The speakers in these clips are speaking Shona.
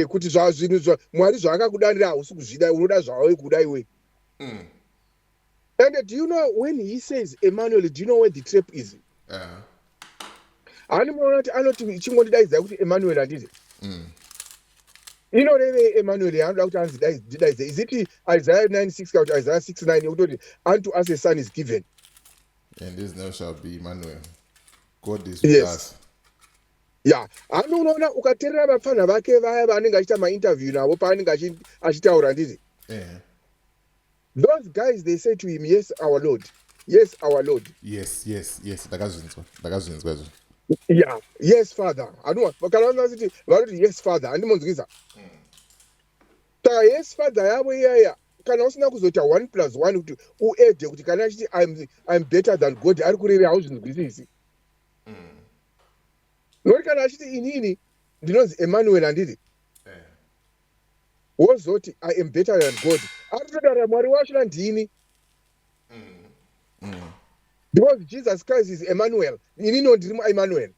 kuti zvinhu Mwari zvaakakudanira hausi kuzvida, unoda zvawe kuda iwe. And do you know when he says Emmanuel, do you know where the trap is? Anoti chingondidaidza kuti Emmanuel handiti. Inoreve Emmanuel anoda kuti anzidaidze. Is it Isaiah 9:6 or Isaiah 6:9 yekutoti unto us a son is given? And his name shall be Emmanuel. God is with us. Yeah, unoona ukateerera vapfana vake vaya vaanenge achiita mainterview navo paanenge achitaura nditi. Those guys, they say to him, yes, our Lord. Yes, our Lord. Yes. Ndakazvinzwa izvo. Yeah, yes, Father. Yes, Father. Andimonzwisa. Saka yes, Father yavo iyaya kana usina kuzoita 1+1 kuti uedhe kuti kana achiti I'm better than God ari kureva hauzvinzwisisi. Noti kana achiti inini ndinonzi Emmanuel handiti. Wozoti I am better than God. Arikutodara Mwari wacho ndini. Because Jesus Christ is Emmanuel. Inini ndiri Emmanuel.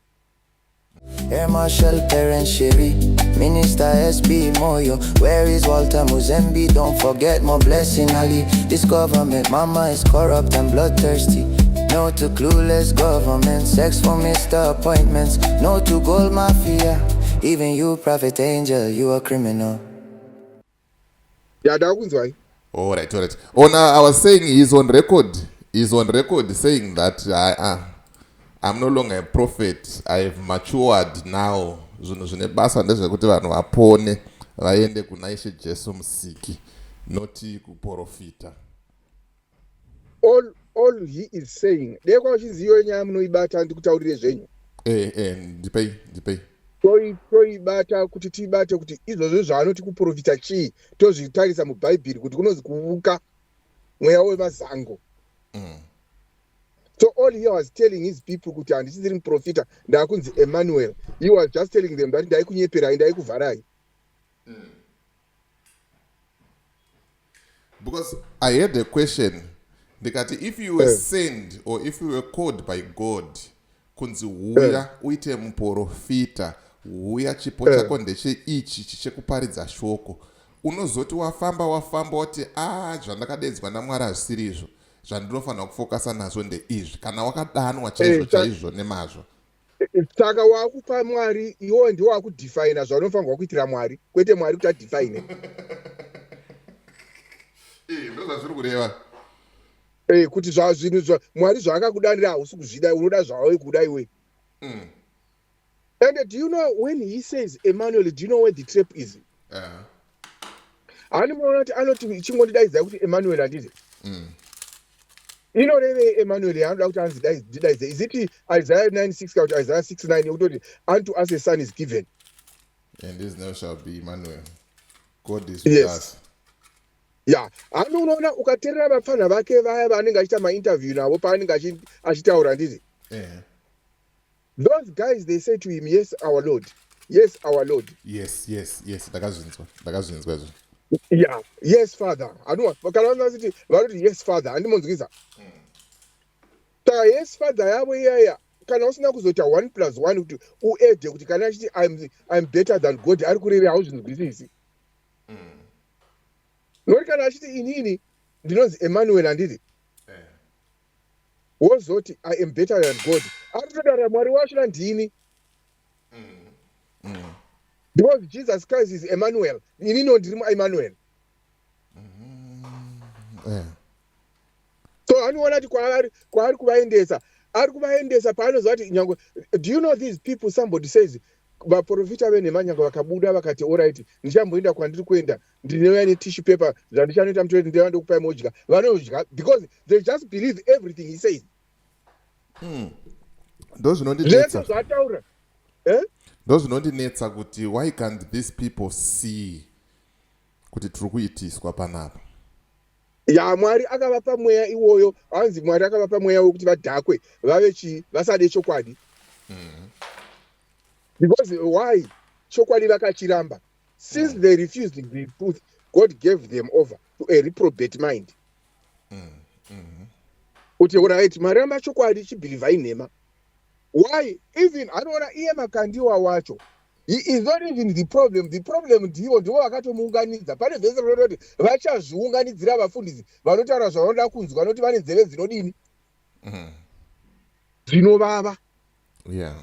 Air Marshal Parent Chevy, Minister SB Moyo. Where is Walter Muzembe? Don't forget my blessing Ali. This government, mama is corrupt and bloodthirsty. No to clueless government, sex for Mr. Appointments. No to gold mafia. Even you, Prophet Angel, you a criminal. Yeah, that was why. All right. Oh, now I was saying he's on record. He's on record saying that I'm no longer a prophet. I have matured now. Zvine basa ndezvekuti vanhu vapone vaende kuna Ishe Jesu musiki, noti kuprofita. All he is saying, dekwa uchiziyo nyaya munoibata ndikutaurire zvenyu. Ndipei. Toibata kuti tibate kuti izvozvo zvaanoti kuprofita chii, tozvitarisa mubhaibheri kuti kunozi kuvuka mweya wemazango. So all he was telling his people kuti handisiri muprofita ndakunzi Emmanuel. He was just telling them that ndaikunyeperai ndaikuvharai. Because I had a question. If you were sent or if you were called by God, kunzi huya uite muprofita, huya chipo chako ndeche ichi chichekuparidza shoko, unozoti wafamba wati zvandakadedzwa naMwari hazvisiri izvo, zvandinofanira kufokasa nazvo ndeizvi, kana wakadanwa chaizvo nemazvo. Saka wakupa Mwari, iwo ndiwo wakudefine zvaunofanirwa kuitira Mwari, kwete Mwari kuti adefine. Ndozvazviri kureva. Kuti zvinhu Mwari zvaakakudanira hausi kuzvida, unoda zvawe kuda iwe. And do you know when he says Emmanuel, do you know where the trap is? Anoti chingondidaidza kuti Emmanuel handiti. Inoreve Emmanuel anoda kuti anzidaidze. Is it Isaiah 9:6 or Isaiah 6:9 yekutoti unto us a son is given? And his name shall be Emmanuel. God is with us. Yeah, unoona ukateerera vapfana vake vaya vaanenge achiita mainterview navo paanenge achitaura nditi. Those guys, they say to him, yes, our Lord. Yes, our Lord. Yes. Ndakazvinzwa izvo. Yeah, yes, Father. Yes, Father. Andimonzwisa. Saka yes, Father yavo iyaya kana usina kuzoita 1+1 kuti uedhe kuti kana achiti I'm better than God ari kureva hauzvinzwisisi. Noti kana achiti inini ndinonzi Emmanuel handiti. Wozoti I am better than God. Arikutodara Mwari wacho ndini. Because Jesus Christ is Emmanuel. Inini ndiri Emmanuel. So anoona kuti kwaari kuvaendesa. Ari kuvaendesa paanoziva kuti nyangwe, do you know these people, somebody says, vaprofita venhema nyangwe vakabuda vakati alright, ndichamboenda kwandiri kuenda, ndinouya netissue paper zvandichanoita mutoeti ndevande kupai modya, vanodya because they just believe everything he says. Ndozvinondinetsa. Zvataura. Ndozvinondinetsa kuti why can't these people see kuti tiri kuitiswa panapa? Ya Mwari akavapa mweya iwoyo, hanzi Mwari akavapa mweya wekuti vadhakwe, vave vasade chokwadi. Because why? Chokwadi vakachiramba. Since they refused the truth, God gave them over to a reprobate mind. Kuti alright, maramba chokwadi chibhilivha inhema. Why? Even anoona iye Makandiwa wacho, He is not even the problem. The problem ndivo ndivo vakatomuunganidza. Pane vhesi rinoti vachazviunganidzira vafundisi vanotaura zvavanoda kunzwa noti vane nzeve dzinodini dzinovava. Yeah.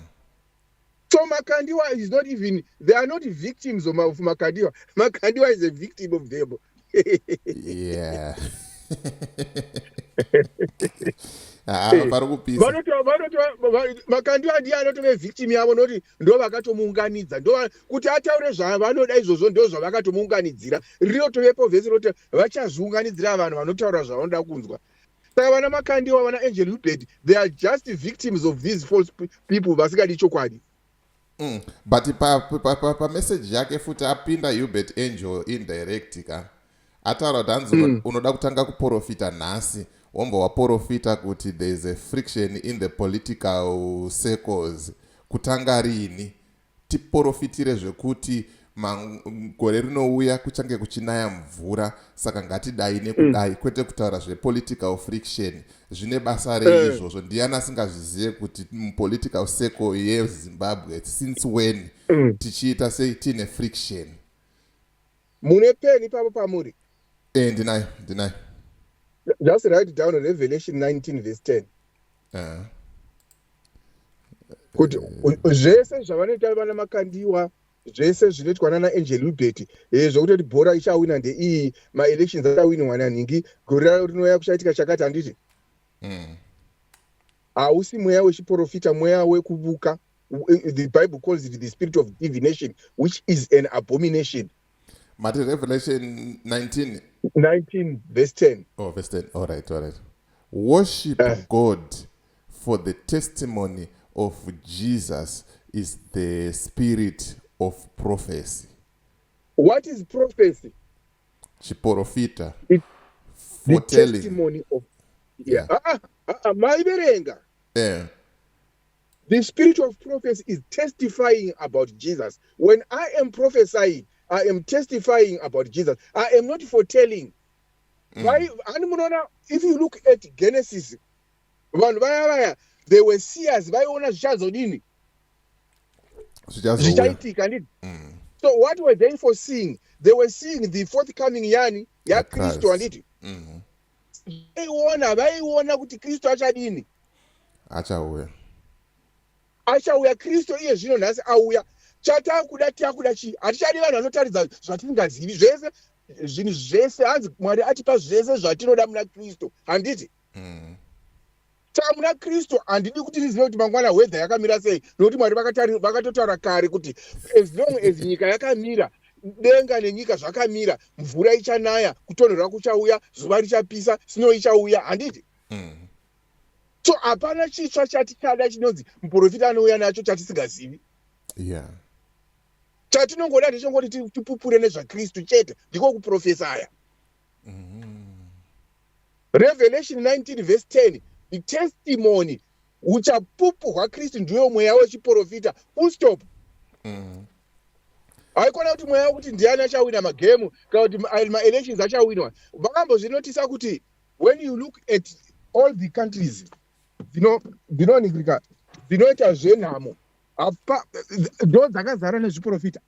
So Makandiwa is not even, they are not victims of Makandiwa. Makandiwa is a victim of them. Yeah. Parikupisa. Makandiwa ndiye anotove victim yavo noti ndo vakatomuunganidza. Ndo kuti ataure zvavanoda izvozvo ndo zvavakatomuunganidzira. Rinotovepo vhesi roti vachazviunganidzira vanhu vanotaura zvavanoda kunzwa. Saka vana Makandiwa, vana Angel Hubert, they are just victims of these false people vasingadi chokwadi. But pa message yake futi apinda Hubert Angel indirect ka ataura kuti unoda kutanga kuprofita nhasi wombo waprofita kuti there is a friction in the political circles kutanga rini tiprofitire zvekuti gore rinouya kuchange kuchinaya mvura saka ngatidai nekudai kwete kutaura zvepolitical friction zvine basa reizvozvo ndiani asingazvizive kuti political circle yeZimbabwe since when tichiita sei tine friction. Mune peni papo pamuri? Ndinayo. Just write down Revelation 19 verse 10. Kuti zvese zvavanoita vana Makandiwa zvese zvinoitwa nana Angel Hubert zvokuti bhora ichawina ndeiyi maelections achawinwa naningi gore rinouya kuchaitika chakati handiti hausi mweya wechiprofita mweya wekuvuka. The Bible calls it the spirit of divination, which is an abomination. Mati Revelation 19 verse 10. Oh, verse 10. All right. Worship God, for the testimony of Jesus is the spirit of prophecy. What is prophecy? Chiprofita. It's the telling. Testimony of. Yeah. Maiberenga. Yeah. The spirit of prophecy is testifying about Jesus. When I am prophesying, I am testifying about Jesus. I am not foretelling. If you look at Genesis, they were seers. So what were they foreseeing? They were seeing the forthcoming yani ya Kristo anditi. Vaiona kuti Kristo achadini. Achauya Kristo iye zvino nhasi auya. Chatakuda chi. Hatichadi vanhu vanotaridza zvatingazivi zvese. Zvinhu zvese hanzi Mwari atipa zvese zvatinoda muna Kristo. Handiti. Saka muna Kristo handidi kuti ndizive kuti mangwana weather yakamira sei. Nokuti Mwari vakatotaura kare kuti as long as nyika yakamira, denga nenyika zvakamira, mvura ichanaya, kutonhora kuchauya, zuva richapisa, snow ichauya. Handiti. So hapana chitsva chatichada chinonzi muprofita anouya nacho chatisingazivi. Yeah. Chatinongoda ndechongoti tipupure nezvaKristu chete, ndiko kuprofesaya. Revelation 19 verse 10, the testimony uchapupu hwaKristu ndiyo mweya wechiprofita. Full stop. Haikona kuti mweya wekuti ndiani achawina magemu kana kuti maelections achawinwa. Vakambozvinotisa kuti when you look at all the countries dzinoita zvenhamo ndo dzakazara nezviprofita.